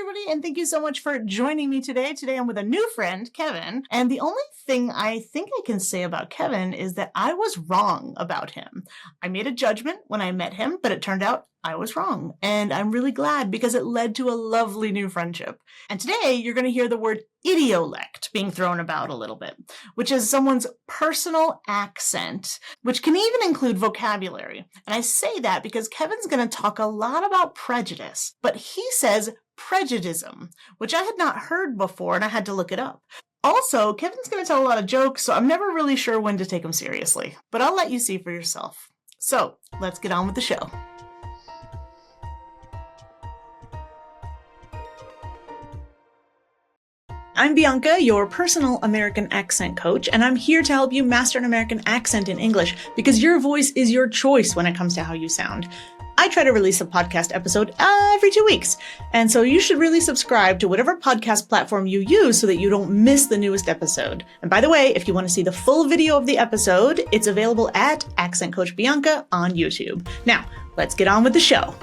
everybody, and thank you so much for joining me today. Today I'm with a new friend, Kevin, and the only thing I think I can say about Kevin is that I was wrong about him. I made a judgment when I met him, but it turned out I was wrong, and I'm really glad because it led to a lovely new friendship. And today you're going to hear the word idiolect being thrown about a little bit, which is someone's personal accent, which can even include vocabulary. And I say that because Kevin's going to talk a lot about prejudice, but he says prejudice, which I had not heard before and I had to look it up. Also, Kevin's going to tell a lot of jokes, so I'm never really sure when to take him seriously, but I'll let you see for yourself. So let's get on with the show. I'm Bianca, your personal American accent coach, and I'm here to help you master an American accent in English because your voice is your choice when it comes to how you sound. I try to release a podcast episode every 2 weeks, and so you should really subscribe to whatever podcast platform you use so that you don't miss the newest episode. And by the way, if you want to see the full video of the episode, it's available at Accent Coach Bianca on YouTube. Now, let's get on with the show.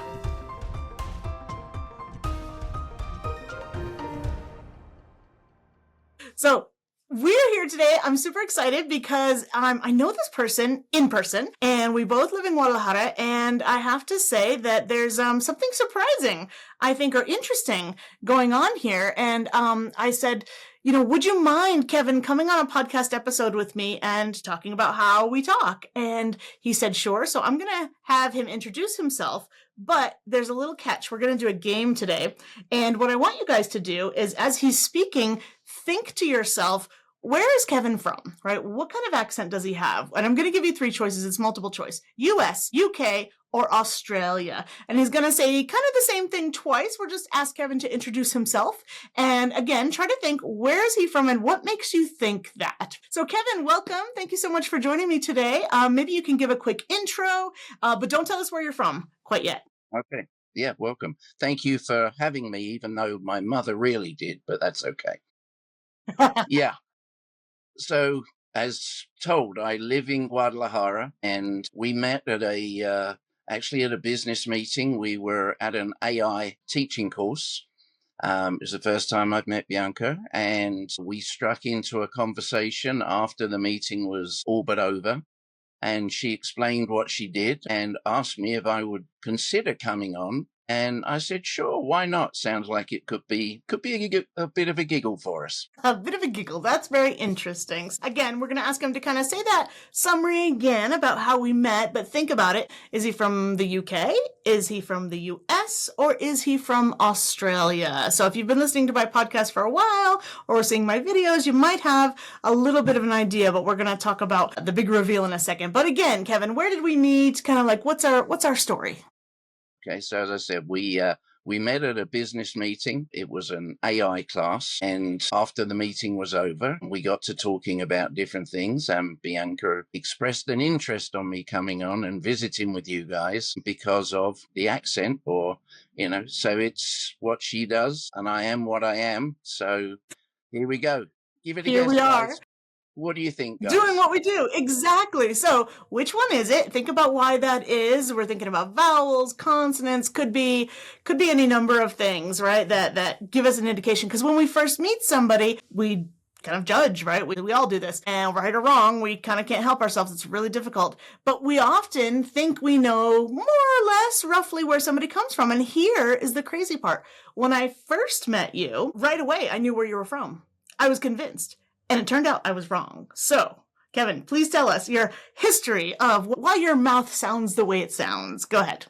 So we're here today. I'm super excited because I know this person in person, and we both live in Guadalajara, and I have to say that there's something surprising, I think, or interesting going on here. And I said, would you mind, Kevin, coming on a podcast episode with me and talking about how we talk? And he said, sure. So I'm going to have him introduce himself. But there's a little catch. We're going to do a game today. And what I want you guys to do is, as he's speaking, think to yourself, where is Kevin from, right? What kind of accent does he have? And I'm going to give you 3 choices. It's multiple choice. US, UK, or Australia. And he's going to say kind of the same thing twice. We'll just ask Kevin to introduce himself. And again, try to think, where is he from and what makes you think that? So Kevin, welcome. Thank you so much for joining me today. Maybe you can give a quick intro, but don't tell us where you're from quite yet. Okay. Yeah, welcome. Thank you for having me, even though my mother really did, but that's okay. Yeah. So, as told, I live in Guadalajara, and we met at actually at a business meeting. We were at an AI teaching course. It was the first time I've met Bianca, and we struck into a conversation after the meeting was all but over. And she explained what she did and asked me if I would consider coming on. And I said, sure, why not? Sounds like it could be a bit of a giggle for us. A bit of a giggle. That's very interesting. Again, we're going to ask him to kind of say that summary again about how we met, but think about it. Is he from the UK? Is he from the US? Or is he from Australia? So if you've been listening to my podcast for a while or seeing my videos, you might have a little bit of an idea, but we're going to talk about the big reveal in a second. But again, Kevin, where did we meet? Kind of like, what's our story? Okay, so as I said, we met at a business meeting. It was an AI class, and after the meeting was over, we got to talking about different things, and Bianca expressed an interest on me coming on and visiting with you guys because of the accent, so it's what she does, and I am what I am, so here we go. Give it a guess, Here we are. guys. What do you think, guys? Doing what we do. Exactly. So which one is it? Think about why that is. We're thinking about vowels, consonants, could be any number of things, right? That give us an indication. Because when we first meet somebody, we kind of judge, right? We all do this. And right or wrong, we kind of can't help ourselves. It's really difficult. But we often think we know more or less roughly where somebody comes from. And here is the crazy part. When I first met you, right away, I knew where you were from. I was convinced. And it turned out I was wrong. So, Kevin, please tell us your history of why your mouth sounds the way it sounds. Go ahead.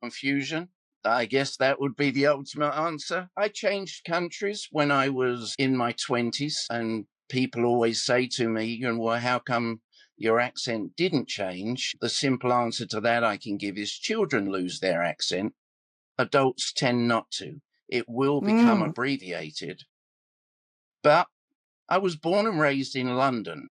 Confusion. I guess that would be the ultimate answer. I changed countries when I was in my 20s, and people always say to me, well, how come your accent didn't change? The simple answer to that I can give is children lose their accent. Adults tend not to. It will become abbreviated. But I was born and raised in London.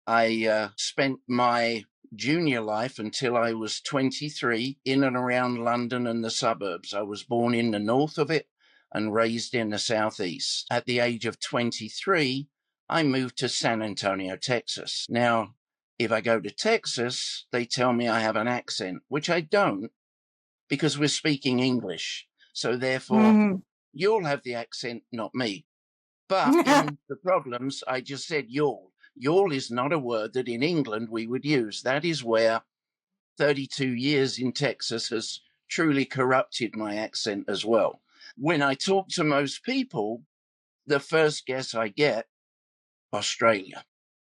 I spent my junior life until I was 23 in and around London and the suburbs. I was born in the north of it and raised in the southeast. At the age of 23, I moved to San Antonio, Texas. Now, if I go to Texas, they tell me I have an accent, which I don't, because we're speaking English. So therefore, You'll have the accent, not me. But in the problems, I just said y'all. Y'all is not a word that in England we would use. That is where 32 years in Texas has truly corrupted my accent as well. When I talk to most people, the first guess I get, Australia.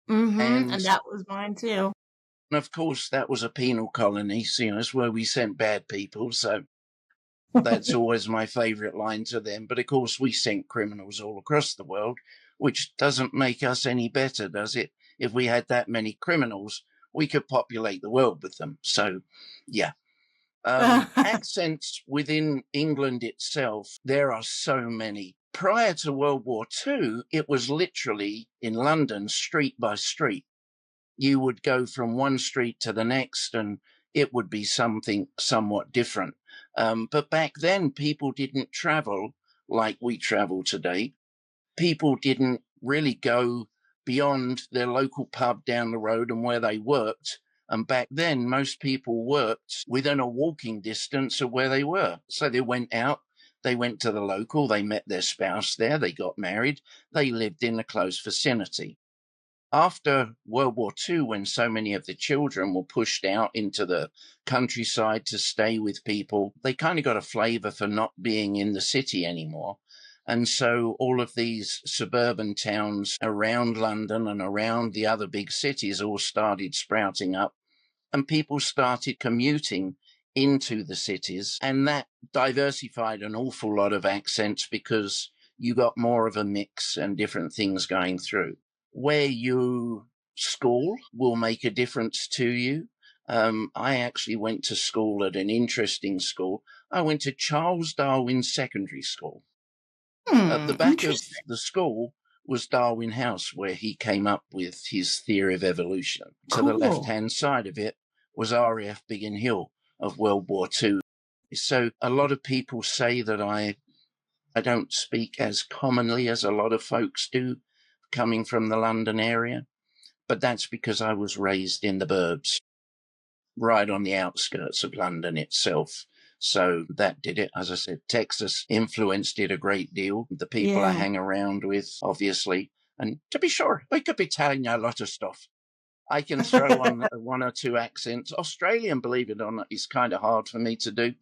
And And that was mine too. of course, that was a penal colony, so it's where we sent bad people. So that's always my favorite line to them. But of course, we sent criminals all across the world, which doesn't make us any better, does it? If we had that many criminals, we could populate the world with them. So, yeah. Accents within England itself, there are so many. Prior to World War II, it was literally in London, street by street. You would go from one street to the next and it would be something somewhat different. But back then, people didn't travel like we travel today. People didn't really go beyond their local pub down the road and where they worked. And back then, most people worked within a walking distance of where they were. So they went out, they went to the local, they met their spouse there, they got married, they lived in a close vicinity. After World War II, when so many of the children were pushed out into the countryside to stay with people, they kind of got a flavor for not being in the city anymore. And so all of these suburban towns around London and around the other big cities all started sprouting up, and people started commuting into the cities. And that diversified an awful lot of accents because you got more of a mix and different things going through. Where you school will make a difference to you. I actually went to school at an interesting school. I went to Charles Darwin Secondary School. At the back of the school was Darwin House, where he came up with his theory of evolution. To the left-hand side of it was RAF Biggin Hill of World War II. So a lot of people say that I don't speak as commonly as a lot of folks do, coming from the London area, but that's because I was raised in the burbs, right on the outskirts of London itself. So that did it. As I said, Texas influenced it a great deal. The people I hang around with, obviously. And to be sure, I could be telling you a lot of stuff. I can throw on one or two accents. Australian, believe it or not, is kind of hard for me to do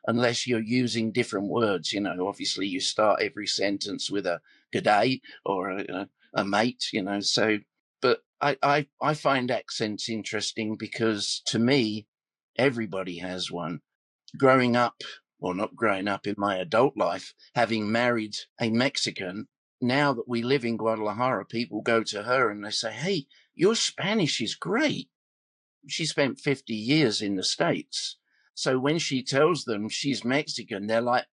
unless you're using different words. Obviously you start every sentence with a g'day or a mate, so, but I find accents interesting because to me, everybody has one. Growing up, or not growing up in my adult life, having married a Mexican, now that we live in Guadalajara, people go to her and they say, hey, your Spanish is great. She spent 50 years in the States. So when she tells them she's Mexican, they're like,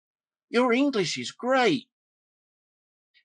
your English is great.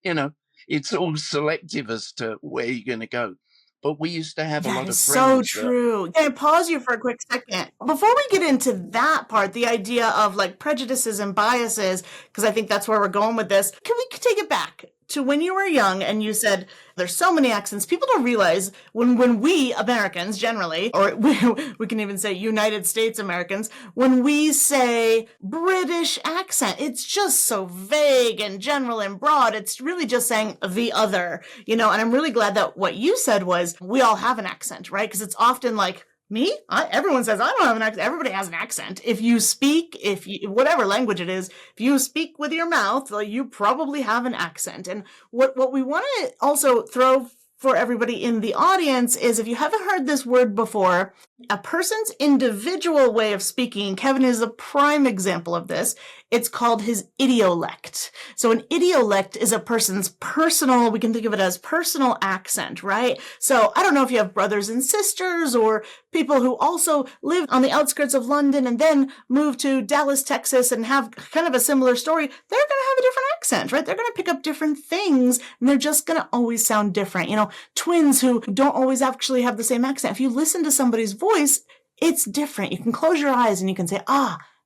It's all selective as to where you're going to go. But we used to have a lot of friends. So true. Can I pause you for a quick second? Before we get into that part, the idea of like prejudices and biases, because I think that's where we're going with this, can we take it back to when you were young and you said there's so many accents? People don't realize when we Americans generally, or we can even say United States Americans, when we say British accent, it's just so vague and general and broad. It's really just saying the other, and I'm really glad that what you said was we all have an accent, right? Because it's often like, me? Everyone says I don't have an accent. Everybody has an accent. If you speak, whatever language it is, if you speak with your mouth, you probably have an accent. And what we want to also throw for everybody in the audience is, if you haven't heard this word before, a person's individual way of speaking, Kevin is a prime example of this. It's called his idiolect. So an idiolect is a person's personal, we can think of it as personal accent, right? So I don't know if you have brothers and sisters or people who also live on the outskirts of London and then move to Dallas, Texas and have kind of a similar story. They're going to have a different accent, right? They're going to pick up different things and they're just going to always sound different. Twins who don't always actually have the same accent. If you listen to somebody's voice, it's different. You can close your eyes and you can say,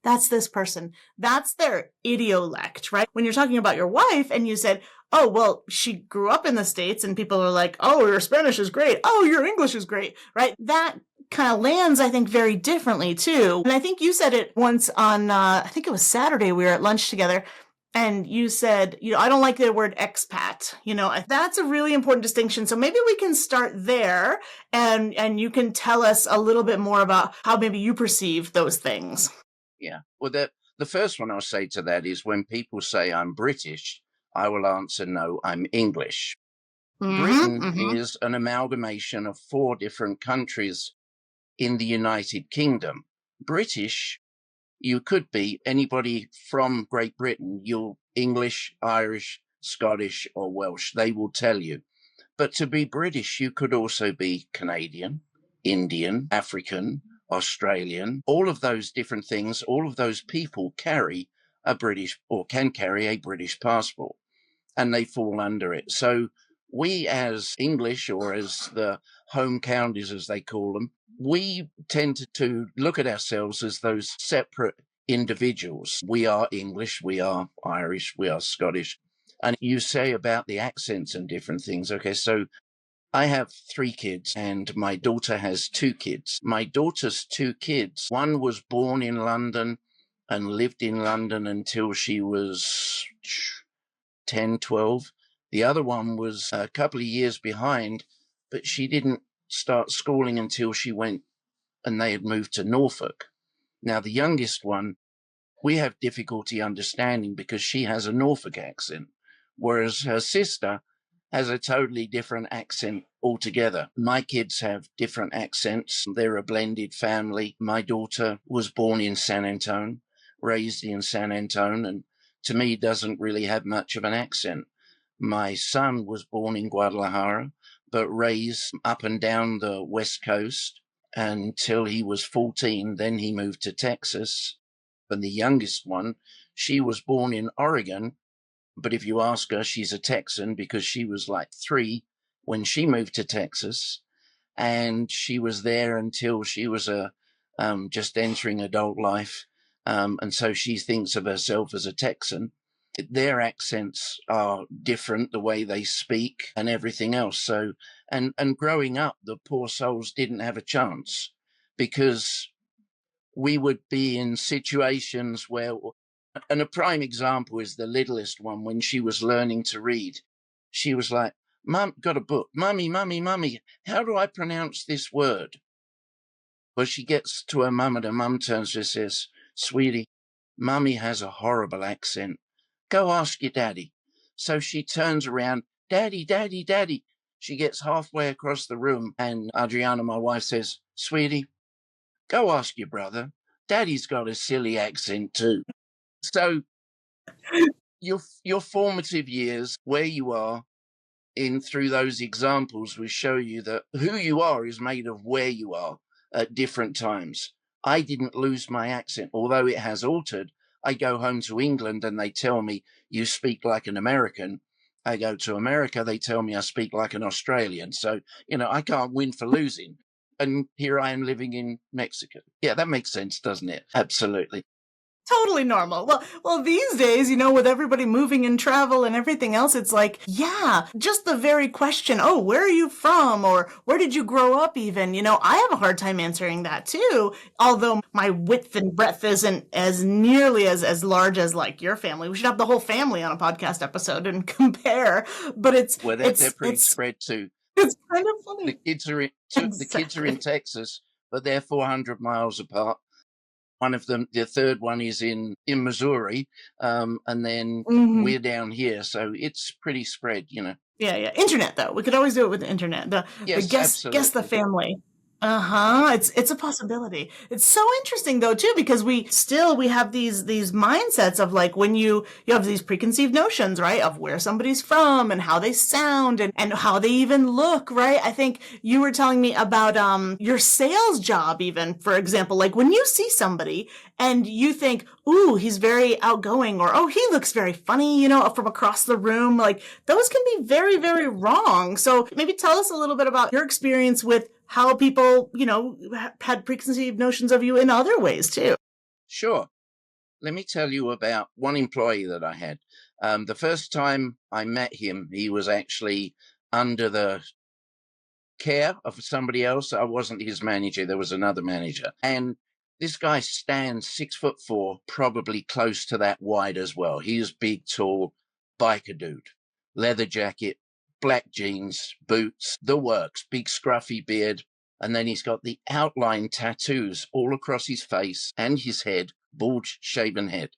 that's this person. That's their idiolect, right? When you're talking about your wife and you said, oh, well, she grew up in the States and people are like, oh, your Spanish is great. Oh, your English is great, right? That kind of lands, I think, very differently too. And I think you said it once on, I think it was Saturday, we were at lunch together. And you said, I don't like the word expat. That's a really important distinction. So maybe we can start there, and you can tell us a little bit more about how maybe you perceive those things. Yeah. Well, the first one I'll say to that is when people say I'm British, I will answer no, I'm English. Britain is an amalgamation of 4 different countries in the United Kingdom. British, you could be anybody from Great Britain. You're English, Irish, Scottish, or Welsh. They will tell you. But to be British, you could also be Canadian, Indian, African, Australian. All of those different things, all of those people carry a British or can carry a British passport, and they fall under it. So we as English, or as the home counties as they call them, we tend to look at ourselves as those separate individuals. We are English, we are Irish, we are Scottish. And you say about the accents and different things. Okay, so I have 3 kids and my daughter has 2 kids. My daughter's 2 kids, one was born in London and lived in London until she was 10, 12. The other one was a couple of years behind, but she didn't start schooling until she went and they had moved to Norfolk. Now, the youngest one, we have difficulty understanding because she has a Norfolk accent, whereas her sister has a totally different accent altogether. My kids have different accents. They're a blended family. My daughter was born in San Antone, raised in San Antone, and to me doesn't really have much of an accent. My son was born in Guadalajara, but raised up and down the West Coast until he was 14. Then he moved to Texas. And the youngest one, she was born in Oregon, but if you ask her, she's a Texan because she was like 3 when she moved to Texas, and she was there until she was just entering adult life, and so she thinks of herself as a Texan. Their accents are different, the way they speak and everything else. So, and growing up, the poor souls didn't have a chance because we would be in situations where, and a prime example is the littlest one, when she was learning to read, she was like, Mum, got a book. Mummy, mummy, mummy, how do I pronounce this word? Well, she gets to her mum and her mum turns to her and says, Sweetie, mummy has a horrible accent. Go ask your daddy. So she turns around, Daddy, daddy, daddy. She gets halfway across the room and Adriana, my wife, says, Sweetie, go ask your brother. Daddy's got a silly accent too. So your formative years, where you are in through those examples, will show you that who you are is made of where you are at different times. I didn't lose my accent, although it has altered. I go home to England and they tell me you speak like an American. I go to America, they tell me I speak like an Australian. So, I can't win for losing. And here I am living in Mexico. Yeah, that makes sense, doesn't it? Absolutely. Totally normal. Well, these days, with everybody moving and travel and everything else, it's like, yeah, just the very question, oh, where are you from? Or where did you grow up even? I have a hard time answering that too, although my width and breadth isn't as nearly as large as like your family. We should have the whole family on a podcast episode and compare, but Well, they're pretty spread too. It's kind of funny. The kids are in Texas, but they're 400 miles apart. One of them, the third one, is in Missouri, and then we're down here, so it's pretty spread, Yeah. Internet though, we could always do it with the internet. Yes, Guess the absolutely. family. It's a possibility. It's so interesting though too, because we have these mindsets of like when you have these preconceived notions, right, of where somebody's from and how they sound and how they even look, right? I think you were telling me about your sales job even, for example, like when you see somebody and you think, ooh, he's very outgoing, or oh, he looks very funny, from across the room, like those can be very, very wrong. So maybe tell us a little bit about your experience with how people, had preconceived notions of you in other ways too. Sure. Let me tell you about one employee that I had. The first time I met him, he was actually under the care of somebody else. I wasn't his manager. There was another manager. And This guy stands 6'4", probably close to that wide as well. He is big, tall, biker dude. Leather jacket, black jeans, boots, the works, big scruffy beard. And then he's got the outline tattoos all across his face and his head, bald shaven head.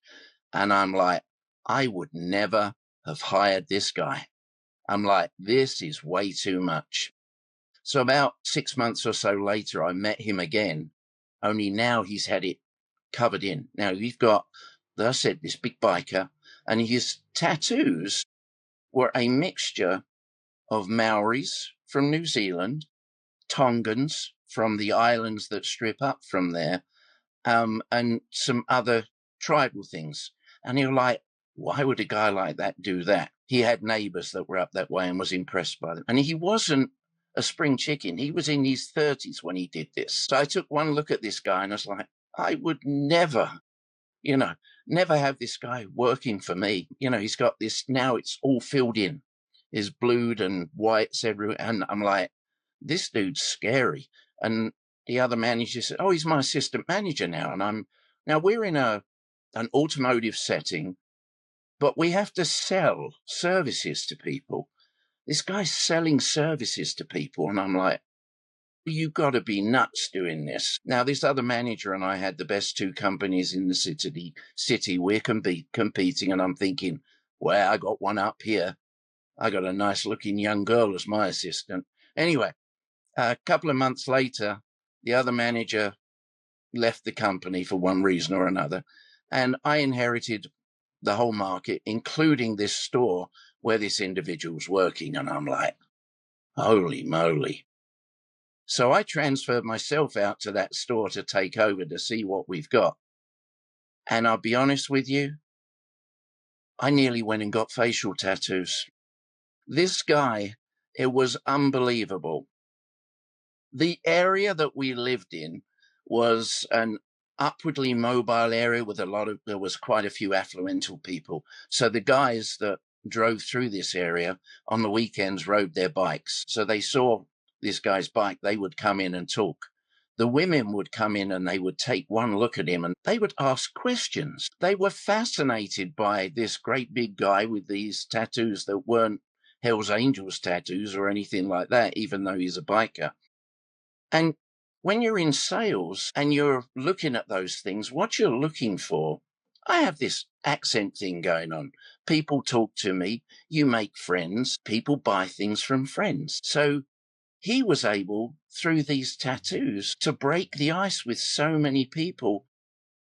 And I'm like, I would never have hired this guy. I'm like, this is way too much. So about 6 months or so later, I met him again, only now he's had it covered in. Now you've got, as I said, this big biker, and his tattoos were a mixture of Maoris from New Zealand, Tongans from the islands that strip up from there, and some other tribal things. And you're like, why would a guy like that do that? He had neighbors that were up that way and was impressed by them. And he wasn't a spring chicken. He was in his 30s when he did this. So I took one look at this guy and I was like, I would never, never have this guy working for me. He's got this, now it's all filled in. There's blued and whites everywhere. And I'm like, this dude's scary. And the other manager said, oh, he's my assistant manager now. And now we're in an automotive setting, but we have to sell services to people. This guy's selling services to people. And I'm like, you got to be nuts doing this. Now, this other manager and I had the best two companies in the city. We're competing. And I'm thinking, well, I got one up here. I got a nice looking young girl as my assistant. Anyway, a couple of months later, the other manager left the company for one reason or another. And I inherited the whole market, including this store where this individual's working. And I'm like, holy moly. So I transferred myself out to that store to take over to see what we've got. And I'll be honest with you, I nearly went and got facial tattoos. This guy, it was unbelievable. The area that we lived in was an upwardly mobile area with there was quite a few affluential people. So the guys that drove through this area on the weekends rode their bikes. So they saw this guy's bike, they would come in and talk. The women would come in and they would take one look at him and they would ask questions. They were fascinated by this great big guy with these tattoos that weren't Hell's Angels tattoos or anything like that, even though he's a biker. And when you're in sales and you're looking at those things, what you're looking for, I have this accent thing going on. People talk to me, you make friends, people buy things from friends. So he was able, through these tattoos, to break the ice with so many people.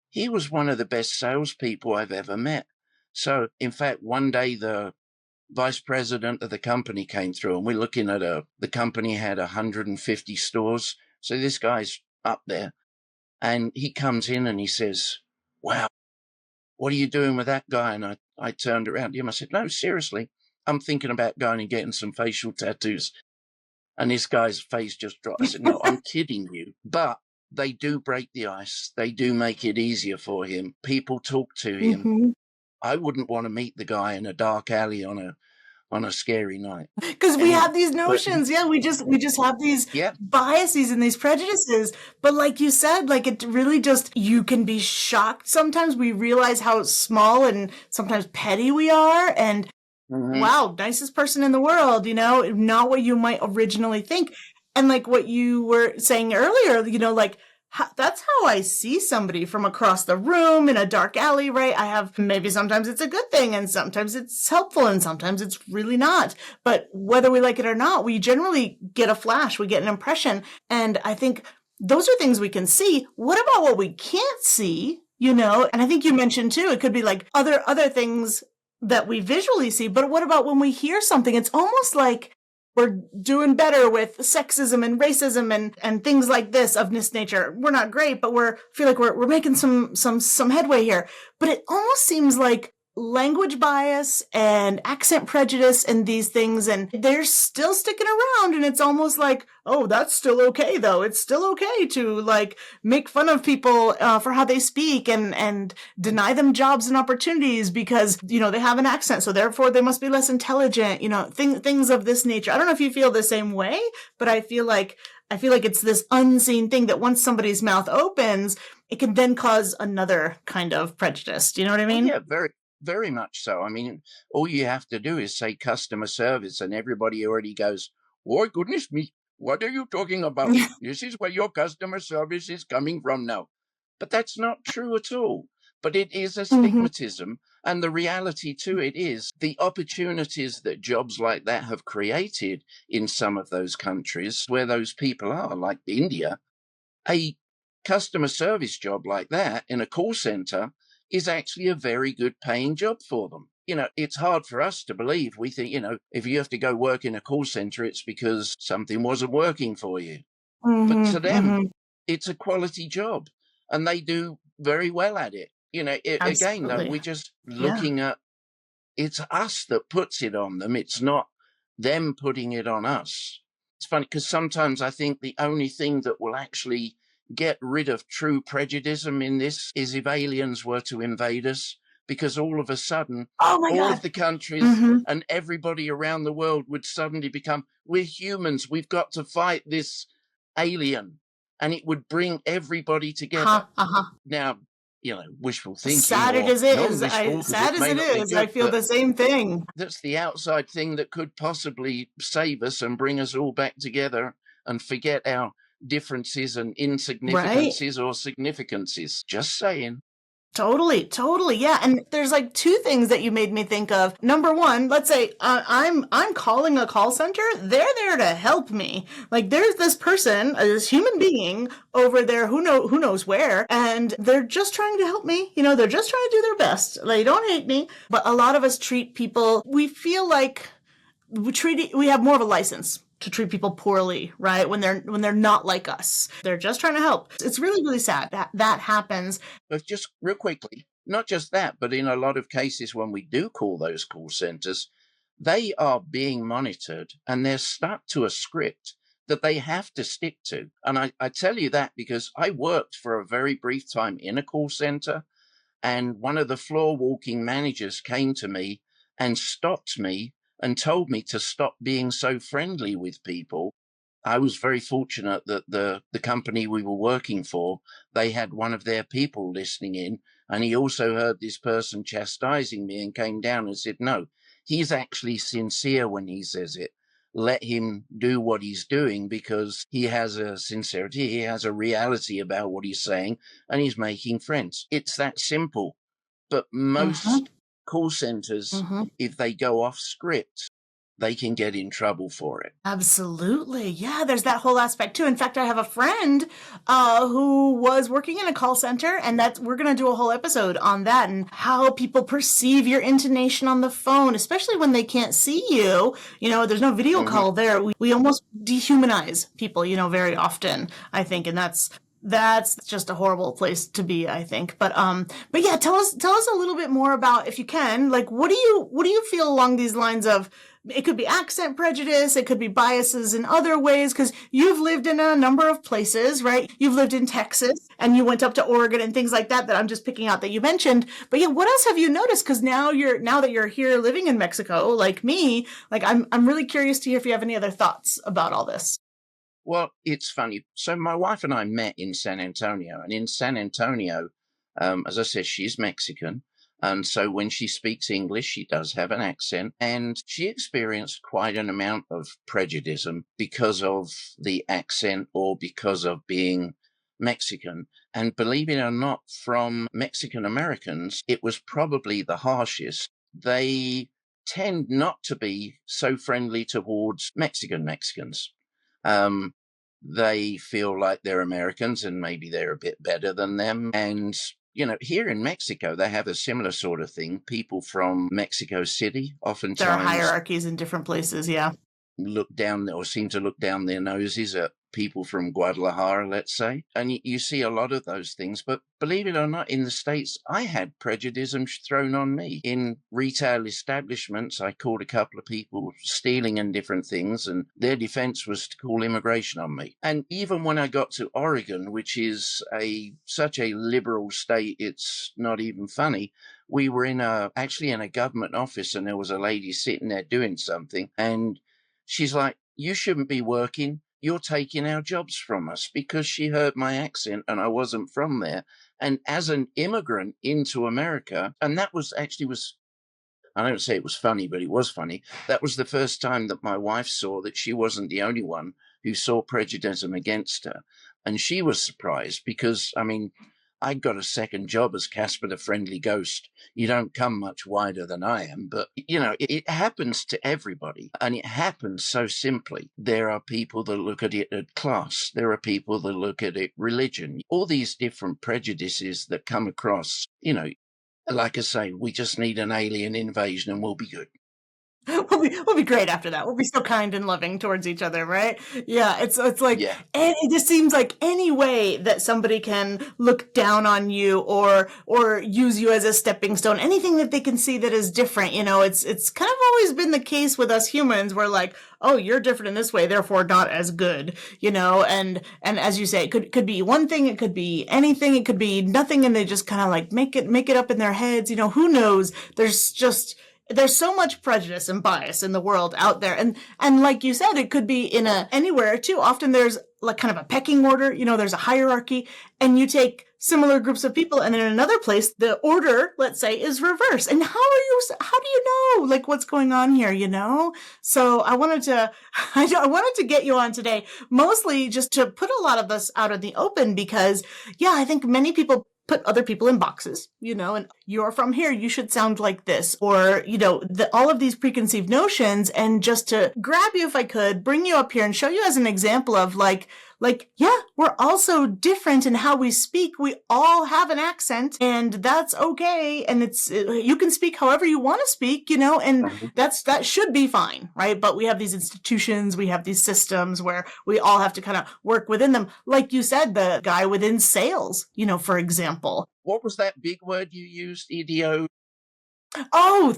He was one of the best salespeople I've ever met. So, in fact, one day the vice president of the company came through and we're looking at the company had 150 stores. So this guy's up there and he comes in and he says, wow, what are you doing with that guy? And I turned around to him. I said, no, seriously, I'm thinking about going and getting some facial tattoos. And this guy's face just dropped. I said, no, I'm kidding you. But they do break the ice. They do make it easier for him. People talk to him. Mm-hmm. I wouldn't want to meet the guy in a dark alley on a scary night. Because we have these notions. We just have these biases and these prejudices. But like you said, like it really just, you can be shocked. Sometimes we realize how small and sometimes petty we are. And wow, nicest person in the world, not what you might originally think. And like what you were saying earlier, like, that's how I see somebody from across the room in a dark alley, right? I have, maybe sometimes it's a good thing and sometimes it's helpful and sometimes it's really not. But whether we like it or not, we generally get a flash, we get an impression. And I think those are things we can see. What about what we can't see, And I think you mentioned too, it could be like other things that we visually see. But what about when we hear something? It's almost like we're doing better with sexism and racism and things like this of this nature. We're not great, but feel like we're making some headway here. But it almost seems like language bias and accent prejudice and these things, and they're still sticking around. And it's almost like, oh, that's still okay, though. It's still okay to like make fun of people for how they speak and deny them jobs and opportunities because, they have an accent. So therefore they must be less intelligent, things of this nature. I don't know if you feel the same way, but I feel like it's this unseen thing that once somebody's mouth opens, it can then cause another kind of prejudice. Do you know what I Oh, mean? yeah, very, very much so. I mean, all you have to do is say customer service, and everybody already goes, "Oh, goodness me, what are you talking about? This is where your customer service is coming from now." But that's not true at all. But it is a Hmm. stigmatism. And the reality to it is the opportunities that jobs like that have created in some of those countries where those people are, like India. A customer service job like that in a call center is actually a very good paying job for them. It's hard for us to believe. We think, if you have to go work in a call center, it's because something wasn't working for you. But Hmm. to them, Hmm. it's a quality job and they do very well at it. Again, though, Absolutely. we're just Yeah. looking at it's us that puts it on them. It's not them putting it on us. It's funny because sometimes I think the only thing that will actually get rid of true prejudice in this is if aliens were to invade us, because all of a sudden, Oh my all God. of the countries Hmm. and everybody around the world would suddenly become, we're humans, we've got to fight this alien. And it would bring everybody together. Uh-huh. Uh-huh. Now, wishful thinking Sad it or is, non-wishful, because sad it as may it not be is, I good, feel but the same thing. that's the outside thing that could possibly save us and bring us all back together and forget our differences and Right? insignificances or significances. Just saying. Totally, totally. Yeah. And there's like two things that you made me think of. Number one, let's say I'm calling a call center. They're there to help me. Like there's this person, this human being over there who knows where, and they're just trying to help me. They're just trying to do their best. They don't hate me. But a lot of us treat people, we feel like we have more of a license to treat people poorly, right? When they're not like us. They're just trying to help. It's really, really sad that that happens. But just real quickly, not just that, but in a lot of cases when we do call those call centers, they are being monitored and they're stuck to a script that they have to stick to. And I tell you that because I worked for a very brief time in a call center. And one of the floor walking managers came to me and stopped me and told me to stop being so friendly with people. I was very fortunate that the company we were working for, they had one of their people listening in, and he also heard this person chastising me and came down and said, "No, he's actually sincere when he says it. Let him do what he's doing because he has a sincerity, he has a reality about what he's saying, and he's making friends." It's that simple. But Mm-hmm. most call centers, Mm-hmm. if they go off script, they can get in trouble for it. Absolutely. Yeah, there's that whole aspect too. In fact, I have a friend who was working in a call center, and that's we're going to do a whole episode on that and how people perceive your intonation on the phone, especially when they can't see you. There's no video Hmm. call there. We almost dehumanize people, very often, I think, and that's just a horrible place to be, I think. But yeah, tell us a little bit more about, if you can, like what do you feel along these lines of, it could be accent prejudice, it could be biases in other ways, because you've lived in a number of places, right? You've lived in Texas and you went up to Oregon and things like that I'm just picking out that you mentioned. But yeah, what else have you noticed? Because now that you're here living in Mexico, like me, like I'm really curious to hear if you have any other thoughts about all this. Well, it's funny. So my wife and I met in San Antonio, and in San Antonio, as I said, she's Mexican. And so when she speaks English, she does have an accent, and she experienced quite an amount of prejudice because of the accent or because of being Mexican. And believe it or not, from Mexican Americans, it was probably the harshest. They tend not to be so friendly towards Mexicans. Um, they feel like they're Americans and maybe they're a bit better than them. And, here in Mexico, they have a similar sort of thing. People from Mexico City There are oftentimes hierarchies in different places, yeah. look down or seem to look down their noses at people from Guadalajara, let's say. And you see a lot of those things. But believe it or not, in the States, I had prejudice thrown on me. In retail establishments, I caught a couple of people stealing and different things, and their defense was to call immigration on me. And even when I got to Oregon, which is such a liberal state, it's not even funny. We were actually in a government office, and there was a lady sitting there doing something, and she's like, "You shouldn't be working. you're taking our jobs from us, because she heard my accent and I wasn't from there. And as an immigrant into America, and that was actually was I don't say it was funny, but it was funny. That was the first time that my wife saw that she wasn't the only one who saw prejudice against her. And she was surprised because, I mean, I got a second job as Casper the Friendly Ghost. You don't come much wider than I am, but it happens to everybody, and it happens so simply. There are people that look at it at class. There are people that look at it religion. All these different prejudices that come across, like I say, we just need an alien invasion and we'll be good. We'll be great after that. We'll be so kind and loving towards each other, right? Yeah, it's like, Yeah. and it just seems like any way that somebody can look down on you or use you as a stepping stone, anything that they can see that is different, it's kind of always been the case with us humans. We're like, oh, you're different in this way, therefore not as good, and as you say, it could be one thing, it could be anything, it could be nothing, and they just kind of like make it up in their heads, who knows? There's so much prejudice and bias in the world out there. And like you said, it could be in anywhere too. Often there's like kind of a pecking order, there's a hierarchy, and you take similar groups of people, and in another place, the order, let's say, is reversed. And how do you know, like, what's going on here, So I wanted to get you on today, mostly just to put a lot of this out in the open, because I think many people put other people in boxes, and you're from here, you should sound like this, or, all of these preconceived notions. And just to grab you, if I could, bring you up here and show you as an example of we're also different in how we speak. We all have an accent, and that's okay. And you can speak however you want to speak, and that should be fine, right? But we have these institutions, we have these systems where we all have to kind of work within them. Like you said, the guy within sales, for example. What was that big word you used? Idio? Oh,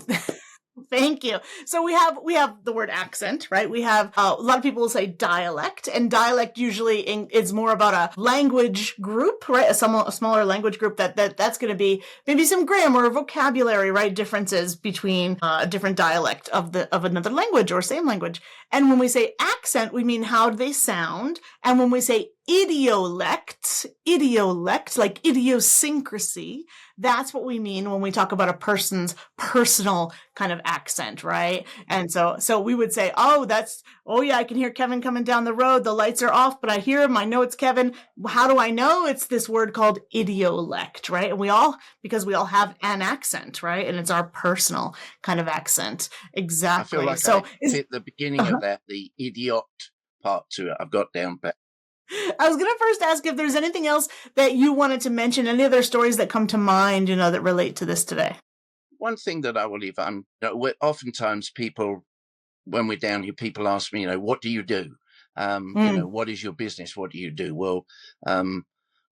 thank you. So we have the word accent, right? We have a lot of people will say dialect, and dialect usually is more about a language group, right? A smaller language group that's going to be maybe some grammar or vocabulary, right? Differences between a different dialect of another language or same language. And when we say accent, we mean how do they sound. And when we say idiolect, like idiosyncrasy, that's what we mean when we talk about a person's personal kind of accent, right? And so we would say, oh yeah, I can hear Kevin coming down the road. The lights are off, but I hear him. I know it's Kevin. How do I know? It's this word called idiolect, right? And because we all have an accent, right? And it's our personal kind of accent. Exactly. I feel like I hit the beginning of that, the idiot part to it. I've got down pat. I was going to first ask if there's anything else that you wanted to mention, any other stories that come to mind, that relate to this today. One thing that I will leave, oftentimes people, when we're down here, people ask me, what do you do? What is your business? What do you do? Well,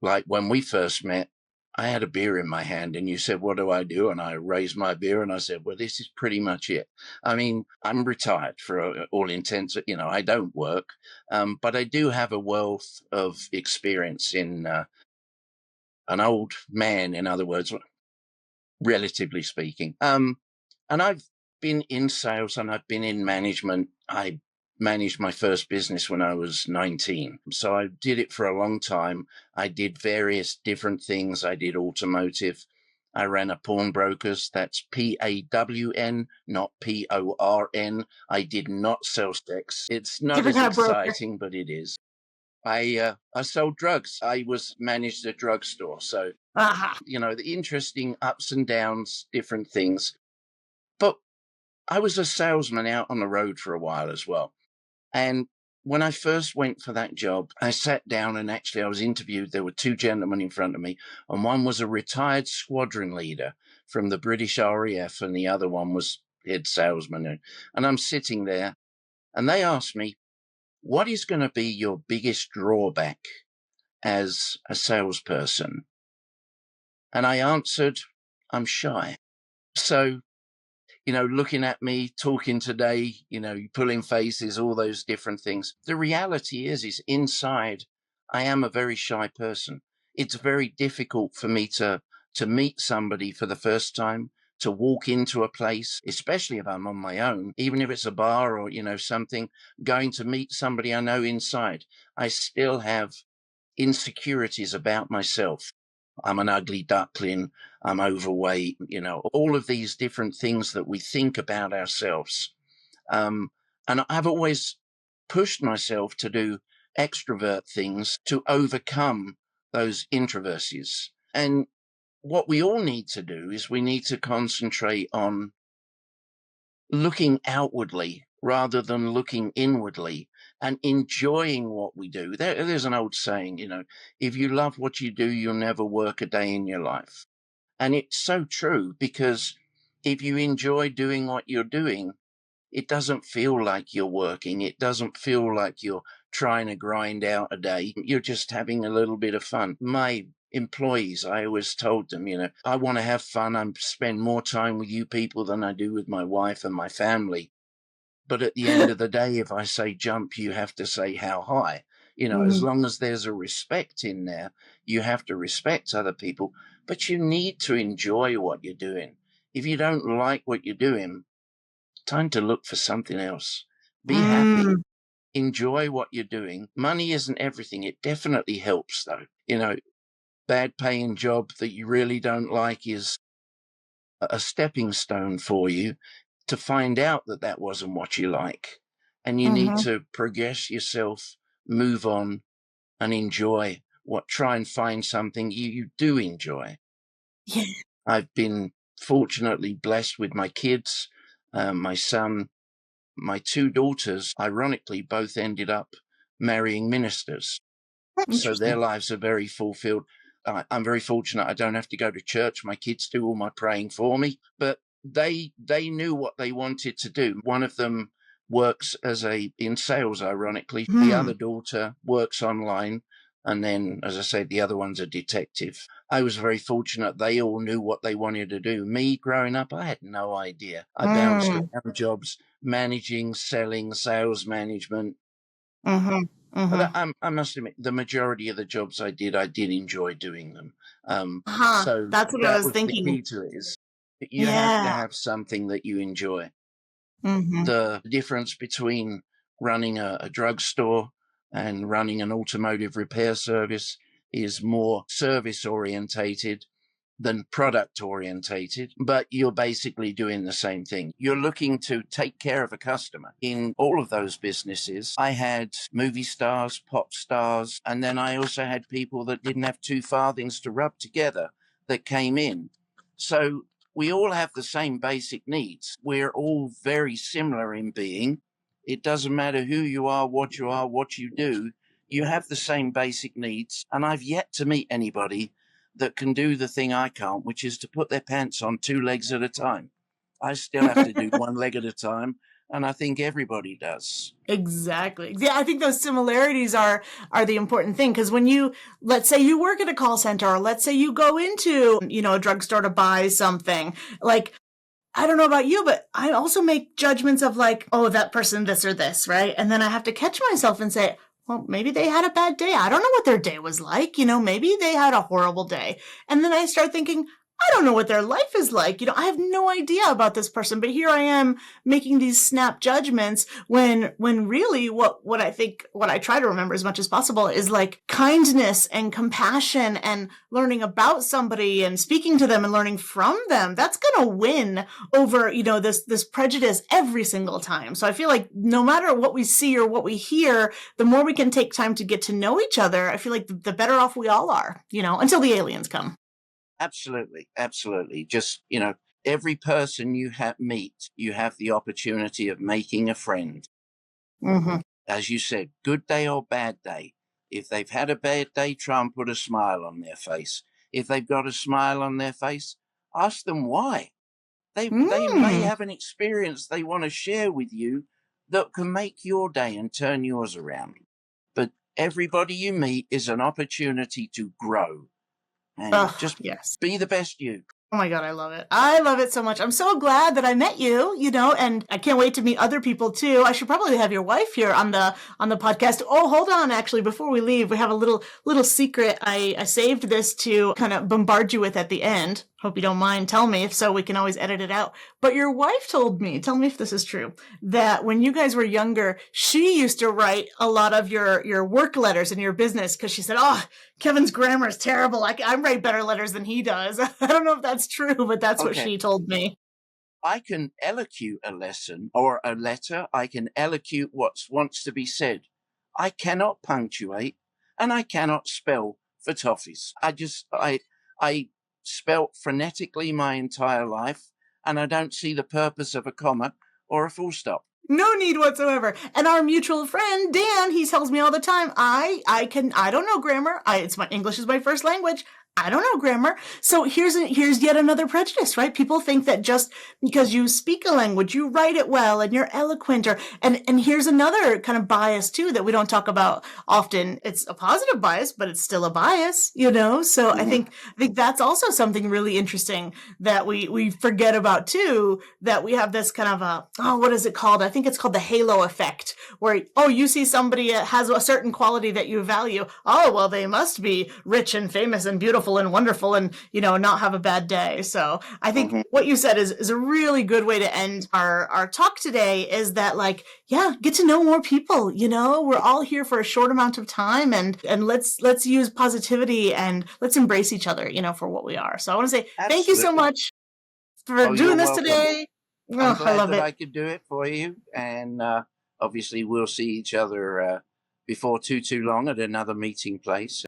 like when we first met, I had a beer in my hand and you said, what do I do? And I raised my beer and I said, well, this is pretty much it. I mean, I'm retired for all intents. I don't work, but I do have a wealth of experience in an old man, in other words, relatively speaking. And I've been in sales and I've been in management. I managed my first business when I was 19. So I did it for a long time. I did various different things. I did automotive. I ran a pawnbrokers. That's PAWN, not PORN. I did not sell sex. It's not as exciting, but it is. I sold drugs. I managed a drugstore. So, the interesting ups and downs, different things. But I was a salesman out on the road for a while as well. And when I first went for that job, I sat down and actually I was interviewed. There were two gentlemen in front of me, and one was a retired squadron leader from the British RAF, and the other one was head salesman. And I'm sitting there, and they asked me, what is going to be your biggest drawback as a salesperson? And I answered, I'm shy. So, looking at me, talking today, pulling faces, all those different things. The reality is inside, I am a very shy person. It's very difficult for me to meet somebody for the first time, to walk into a place, especially if I'm on my own, even if it's a bar or, something, going to meet somebody I know inside. I still have insecurities about myself. I'm an ugly duckling. I'm overweight, all of these different things that we think about ourselves. And I've always pushed myself to do extrovert things to overcome those introversies. And what we all need to do is we need to concentrate on looking outwardly rather than looking inwardly and enjoying what we do. There's an old saying, if you love what you do, you'll never work a day in your life. And it's so true, because if you enjoy doing what you're doing, it doesn't feel like you're working. It doesn't feel like you're trying to grind out a day. You're just having a little bit of fun. My employees, I always told them, I want to have fun. I spend more time with you people than I do with my wife and my family. But at the end of the day, if I say jump, you have to say how high. As long as there's a respect in there, you have to respect other people, but you need to enjoy what you're doing. If you don't like what you're doing, time to look for something else. Be happy. Enjoy what you're doing. Money isn't everything. It definitely helps, though. Bad paying job that you really don't like is a stepping stone for you to find out that that wasn't what you like. And you need to progress yourself, move on, and enjoy try and find something you do enjoy. Yeah. I've been fortunately blessed with my kids, my son. My two daughters, ironically, both ended up marrying ministers. So their lives are very fulfilled. I'm very fortunate. I don't have to go to church. My kids do all my praying for me, but they knew what they wanted to do. One of them works in sales, ironically. The other daughter works online. And then, as I say, the other one's a detective. I was very fortunate. They all knew what they wanted to do. Me, growing up, I had no idea. I bounced around jobs, managing, selling, sales management. But I must admit, the majority of the jobs I did enjoy doing them. So That's what I that was was the thinking. key to it, is you have to have something that you enjoy. The difference between running a drugstore and running an automotive repair service is more service orientated than product orientated, but you're basically doing the same thing. You're looking to take care of a customer. In all of those businesses, I had movie stars, pop stars, and then I also had people that didn't have two farthings to rub together that came in. So we all have the same basic needs. We're all very similar in being. It doesn't matter who you are, what you do. You have the same basic needs. And I've yet to meet anybody that can do the thing I can't, which is to put their pants on two legs at a time. I still have to do one leg at a time, and I think everybody does. Exactly. Yeah, I think those similarities are the important thing, because when let's say you work at a call center, or let's say you go into, a drugstore to buy something, like, I don't know about you, but I also make judgments of like, oh, that person this or this, right? And then I have to catch myself and say, well, maybe they had a bad day. I don't know what their day was like. Maybe they had a horrible day. And then I start thinking, I don't know what their life is like. I have no idea about this person, but here I am making these snap judgments when really what I try to remember as much as possible is like kindness and compassion and learning about somebody and speaking to them and learning from them. That's going to win over, this prejudice every single time. So I feel like no matter what we see or what we hear, the more we can take time to get to know each other, I feel like the better off we all are, until the aliens come. Absolutely. Absolutely. Just, every person you meet, you have the opportunity of making a friend. As you said, good day or bad day. If they've had a bad day, try and put a smile on their face. If they've got a smile on their face, ask them why. They may have an experience they want to share with you that can make your day and turn yours around. But everybody you meet is an opportunity to grow. And just be the best you. Oh my God, I love it. I love it so much. I'm so glad that I met you, and I can't wait to meet other people too. I should probably have your wife here on the podcast. Oh, hold on. Actually, before we leave, we have a little secret. I saved this to kind of bombard you with at the end. Hope you don't mind. Tell me. If so, we can always edit it out. But your wife told me, tell me if this is true, that when you guys were younger, she used to write a lot of your work letters in your business because she said, oh, Kevin's grammar is terrible. I write better letters than he does. I don't know if that's true, but that's what she told me. I can elocute a lesson or a letter. I can elocute what wants to be said. I cannot punctuate and I cannot spell for toffees. I spelt phonetically my entire life, and I don't see the purpose of a comma or a full stop. No need whatsoever. And our mutual friend, Dan, he tells me all the time, I don't know grammar. English is my first language. I don't know grammar. So here's yet another prejudice, right? People think that just because you speak a language, you write it well and you're eloquent, and here's another kind of bias too that we don't talk about often. It's a positive bias, but it's still a bias, you know? So I think that's also something really interesting that we forget about too, that we have this kind of what is it called? I think it's called the halo effect, where, you see somebody has a certain quality that you value. Oh, well, they must be rich and famous and beautiful and wonderful and, not have a bad day. So I think what you said is a really good way to end our talk today, is that get to know more people. We're all here for a short amount of time, and let's use positivity and let's embrace each other, for what we are. So I want to say thank you so much for doing this today. I'm glad I love that it. I could do it for you. And obviously we'll see each other before too long at another meeting place.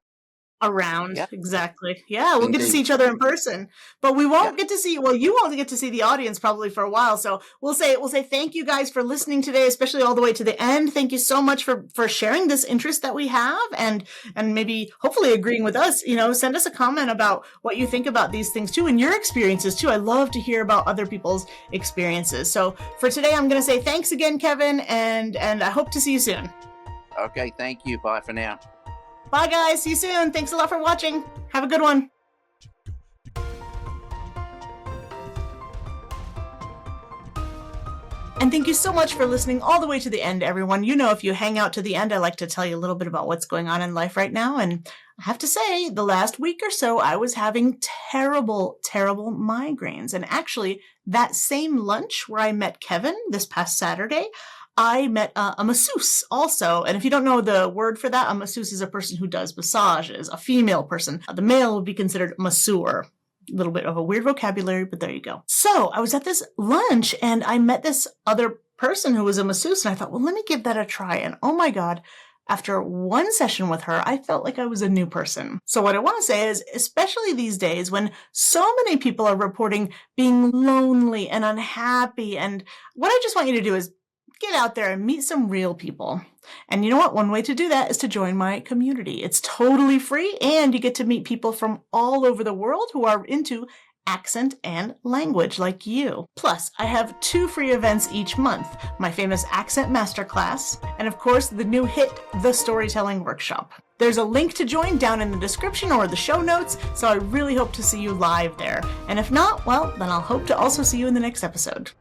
Around. Yep. Exactly. Yeah, we'll get to see each other in person, but we won't get to see, you won't get to see the audience probably for a while. So we'll say thank you guys for listening today, especially all the way to the end. Thank you so much for sharing this interest that we have, and maybe hopefully agreeing with us. Send us a comment about what you think about these things too, and your experiences too. I love to hear about other people's experiences. So for today, I'm going to say thanks again, Kevin, and I hope to see you soon. Okay, thank you. Bye for now. Bye, guys. See you soon. Thanks a lot for watching. Have a good one. And thank you so much for listening all the way to the end, everyone. If you hang out to the end, I like to tell you a little bit about what's going on in life right now. And I have to say, the last week or so, I was having terrible, terrible migraines. And actually, that same lunch where I met Kevin this past Saturday, I met a masseuse also. And if you don't know the word for that, a masseuse is a person who does massages, a female person. The male would be considered masseur. A little bit of a weird vocabulary, but there you go. So I was at this lunch and I met this other person who was a masseuse, and I thought, well, let me give that a try. And oh my God, after one session with her, I felt like I was a new person. So what I want to say is, especially these days when so many people are reporting being lonely and unhappy, and what I just want you to do is get out there and meet some real people. And you know what? One way to do that is to join my community. It's totally free, and you get to meet people from all over the world who are into accent and language like you. Plus, I have 2 free events each month, my famous Accent Masterclass, and of course, the new hit, The Storytelling Workshop. There's a link to join down in the description or the show notes, so I really hope to see you live there. And if not, well, then I'll hope to also see you in the next episode.